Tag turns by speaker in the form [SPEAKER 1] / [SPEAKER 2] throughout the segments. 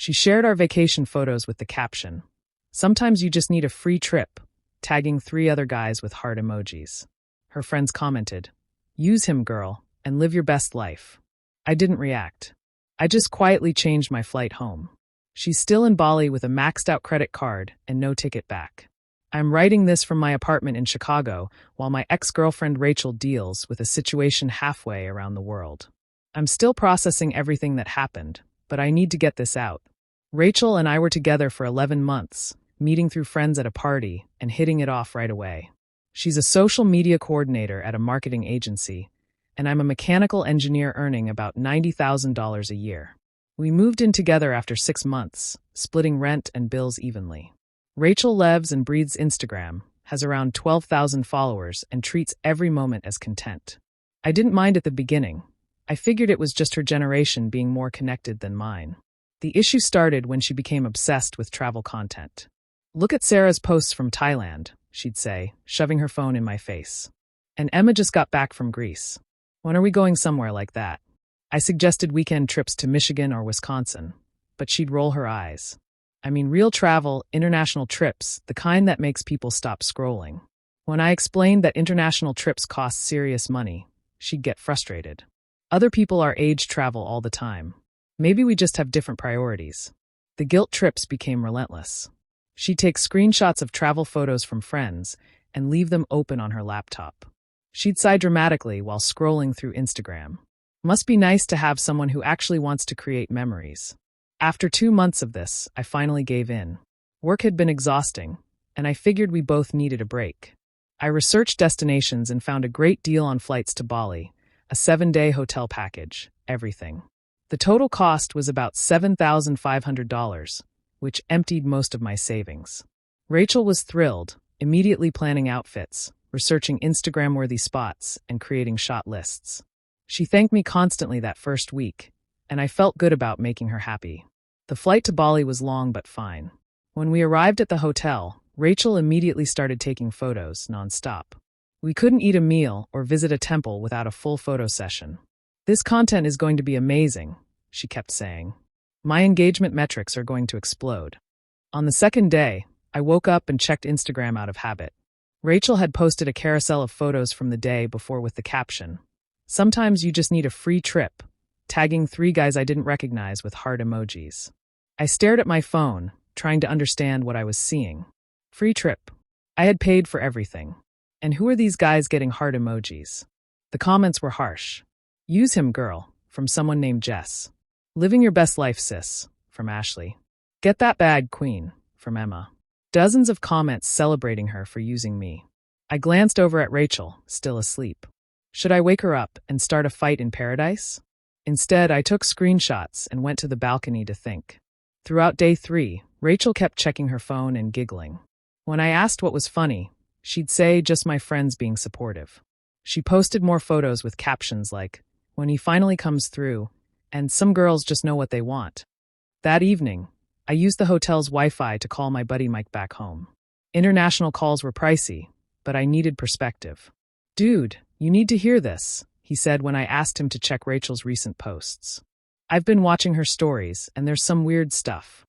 [SPEAKER 1] She shared our vacation photos with the caption, "Sometimes you just need a free trip," tagging 3 other guys with heart emojis. Her friends commented, "Use him, girl, and live your best life." I didn't react. I just quietly changed my flight home. She's still in Bali with a maxed-out credit card and no ticket back. I'm writing this from my apartment in Chicago while my ex-girlfriend Rachel deals with a situation halfway around the world. I'm still processing everything that happened, but I need to get this out. Rachel and I were together for 11 months, meeting through friends at a party and hitting it off right away. She's a social media coordinator at a marketing agency, and I'm a mechanical engineer earning about $90,000 a year. We moved in together after 6 months, splitting rent and bills evenly. Rachel lives and breathes Instagram, has around 12,000 followers, and treats every moment as content. I didn't mind at the beginning. I figured it was just her generation being more connected than mine. The issue started when she became obsessed with travel content. "Look at Sarah's posts from Thailand," she'd say, shoving her phone in my face. "And Emma just got back from Greece. When are we going somewhere like that?" I suggested weekend trips to Michigan or Wisconsin, but she'd roll her eyes. I mean, real travel, international trips, the kind that makes people stop scrolling. When I explained that international trips cost serious money, she'd get frustrated. Other people our age travel all the time. Maybe we just have different priorities. The guilt trips became relentless. She'd take screenshots of travel photos from friends and leave them open on her laptop. She'd sigh dramatically while scrolling through Instagram. Must be nice to have someone who actually wants to create memories. After 2 months of this, I finally gave in. Work had been exhausting, and I figured we both needed a break. I researched destinations and found a great deal on flights to Bali, a 7-day hotel package, everything. The total cost was about $7,500, which emptied most of my savings. Rachel was thrilled, immediately planning outfits, researching Instagram-worthy spots, and creating shot lists. She thanked me constantly that first week, and I felt good about making her happy. The flight to Bali was long but fine. When we arrived at the hotel, Rachel immediately started taking photos nonstop. We couldn't eat a meal or visit a temple without a full photo session. "This content is going to be amazing," she kept saying. "My engagement metrics are going to explode." On the second day, I woke up and checked Instagram out of habit. Rachel had posted a carousel of photos from the day before with the caption, "Sometimes you just need a free trip," tagging 3 guys I didn't recognize with heart emojis. I stared at my phone, trying to understand what I was seeing. Free trip. I had paid for everything. And who are these guys getting heart emojis? The comments were harsh. "Use him, girl," from someone named Jess. "Living your best life, sis," from Ashley. "Get that bag, queen," from Emma. Dozens of comments celebrating her for using me. I glanced over at Rachel, still asleep. Should I wake her up and start a fight in paradise? Instead, I took screenshots and went to the balcony to think. Throughout day 3, Rachel kept checking her phone and giggling. When I asked what was funny, she'd say just my friends being supportive. She posted more photos with captions like, "When he finally comes through," and "Some girls just know what they want." That evening, I used the hotel's Wi-Fi to call my buddy Mike back home. International calls were pricey, but I needed perspective. "Dude, you need to hear this," he said when I asked him to check Rachel's recent posts. "I've been watching her stories, and there's some weird stuff."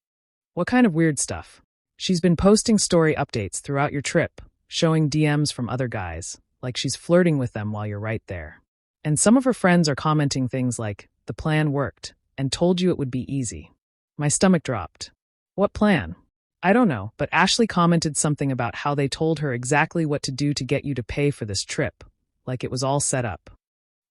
[SPEAKER 1] "What kind of weird stuff?" "She's been posting story updates throughout your trip, showing DMs from other guys, like she's flirting with them while you're right there. And some of her friends are commenting things like, 'The plan worked,' and 'told you it would be easy.'" My stomach dropped. "What plan?" "I don't know, but Ashley commented something about how they told her exactly what to do to get you to pay for this trip, like it was all set up."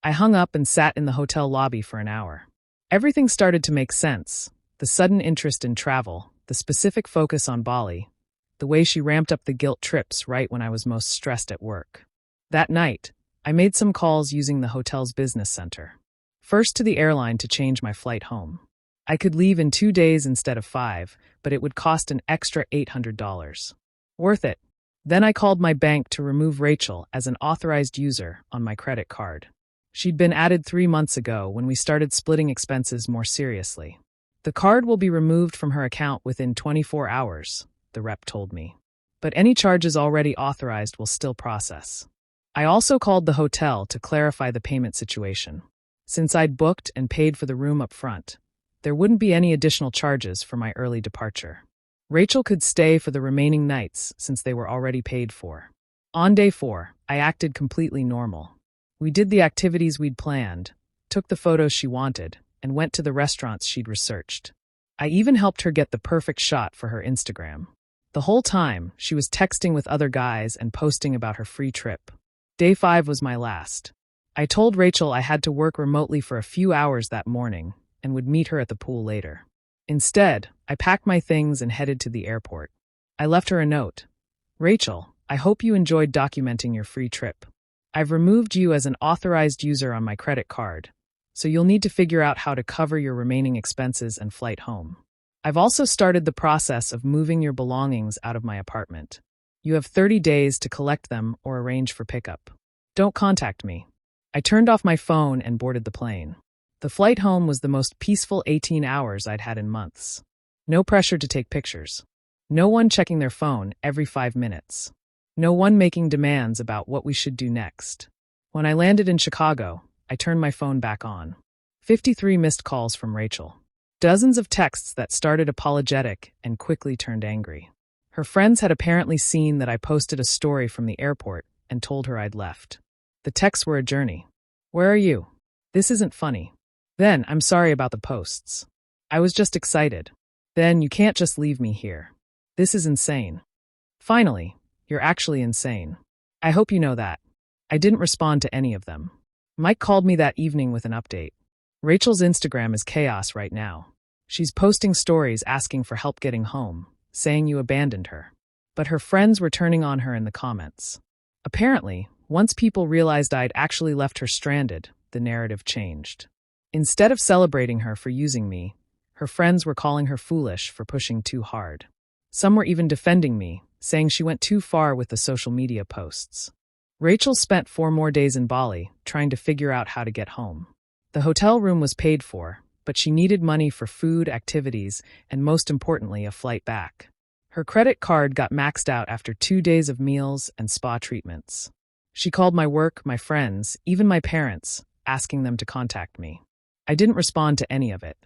[SPEAKER 1] I hung up and sat in the hotel lobby for an hour. Everything started to make sense. The sudden interest in travel, the specific focus on Bali, the way she ramped up the guilt trips right when I was most stressed at work. That night, I made some calls using the hotel's business center. First to the airline to change my flight home. I could leave in 2 days instead of 5, but it would cost an extra $800. Worth it. Then I called my bank to remove Rachel as an authorized user on my credit card. She'd been added 3 months ago when we started splitting expenses more seriously. "The card will be removed from her account within 24 hours, the rep told me. "But any charges already authorized will still process." I also called the hotel to clarify the payment situation. Since I'd booked and paid for the room up front, There wouldn't be any additional charges for my early departure. Rachel could stay for the remaining nights since they were already paid for. On day 4, I acted completely normal. We did the activities we'd planned, took the photos she wanted, and went to the restaurants she'd researched. I even helped her get the perfect shot for her Instagram. The whole time, she was texting with other guys and posting about her free trip. Day 5 was my last. I told Rachel I had to work remotely for a few hours that morning and would meet her at the pool later. Instead, I packed my things and headed to the airport. I left her a note. Rachel, I hope you enjoyed documenting your free trip. I've removed you as an authorized user on my credit card, so you'll need to figure out how to cover your remaining expenses and flight home. I've also started the process of moving your belongings out of my apartment. You have 30 days to collect them or arrange for pickup. Don't contact me. I turned off my phone and boarded the plane. The flight home was the most peaceful 18 hours I'd had in months. No pressure to take pictures. No one checking their phone every 5 minutes. No one making demands about what we should do next. When I landed in Chicago, I turned my phone back on. 53 missed calls from Rachel. Dozens of texts that started apologetic and quickly turned angry. Her friends had apparently seen that I posted a story from the airport and told her I'd left. The texts were a journey. Where are you? This isn't funny. Then, I'm sorry about the posts. I was just excited. Then, you can't just leave me here. This is insane. Finally, you're actually insane. I hope you know that. I didn't respond to any of them. Mike called me that evening with an update. Rachel's Instagram is chaos right now. She's posting stories asking for help getting home, saying you abandoned her. But her friends were turning on her in the comments. Apparently, once people realized I'd actually left her stranded, the narrative changed. Instead of celebrating her for using me, her friends were calling her foolish for pushing too hard. Some were even defending me, saying she went too far with the social media posts. Rachel spent 4 more days in Bali, trying to figure out how to get home. The hotel room was paid for, but she needed money for food, activities, and most importantly, a flight back. Her credit card got maxed out after 2 days of meals and spa treatments. She called my work, my friends, even my parents, asking them to contact me. I didn't respond to any of it.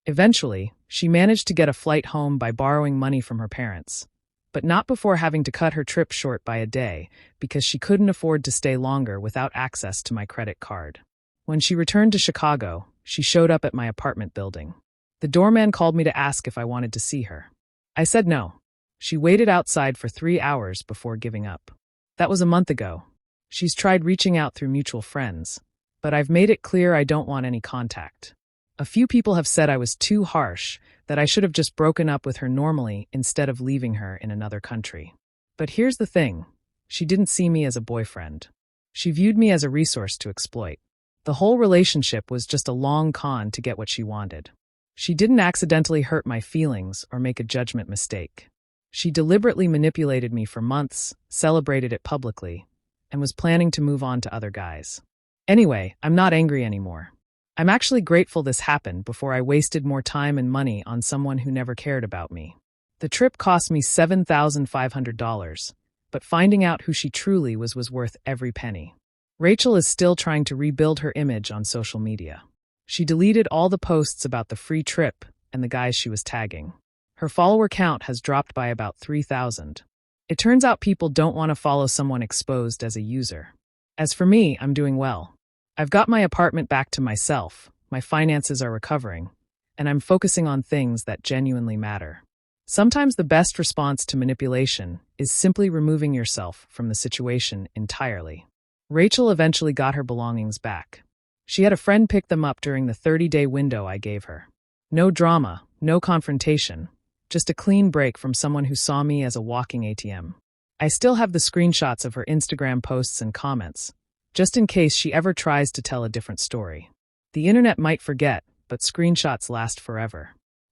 [SPEAKER 1] Eventually, she managed to get a flight home by borrowing money from her parents, but not before having to cut her trip short by a day because she couldn't afford to stay longer without access to my credit card. When she returned to Chicago, she showed up at my apartment building. The doorman called me to ask if I wanted to see her. I said no. She waited outside for 3 hours before giving up. That was a month ago. She's tried reaching out through mutual friends, but I've made it clear I don't want any contact. A few people have said I was too harsh, that I should have just broken up with her normally instead of leaving her in another country. But here's the thing. She didn't see me as a boyfriend. She viewed me as a resource to exploit. The whole relationship was just a long con to get what she wanted. She didn't accidentally hurt my feelings or make a judgment mistake. She deliberately manipulated me for months, celebrated it publicly, and was planning to move on to other guys. Anyway, I'm not angry anymore. I'm actually grateful this happened before I wasted more time and money on someone who never cared about me. The trip cost me $7,500, but finding out who she truly was worth every penny. Rachel is still trying to rebuild her image on social media. She deleted all the posts about the free trip and the guys she was tagging. Her follower count has dropped by about 3,000. It turns out people don't want to follow someone exposed as a user. As for me, I'm doing well. I've got my apartment back to myself, my finances are recovering, and I'm focusing on things that genuinely matter. Sometimes the best response to manipulation is simply removing yourself from the situation entirely. Rachel eventually got her belongings back. She had a friend pick them up during the 30-day window I gave her. No drama, no confrontation, just a clean break from someone who saw me as a walking ATM. I still have the screenshots of her Instagram posts and comments, just in case she ever tries to tell a different story. The internet might forget, but screenshots last forever.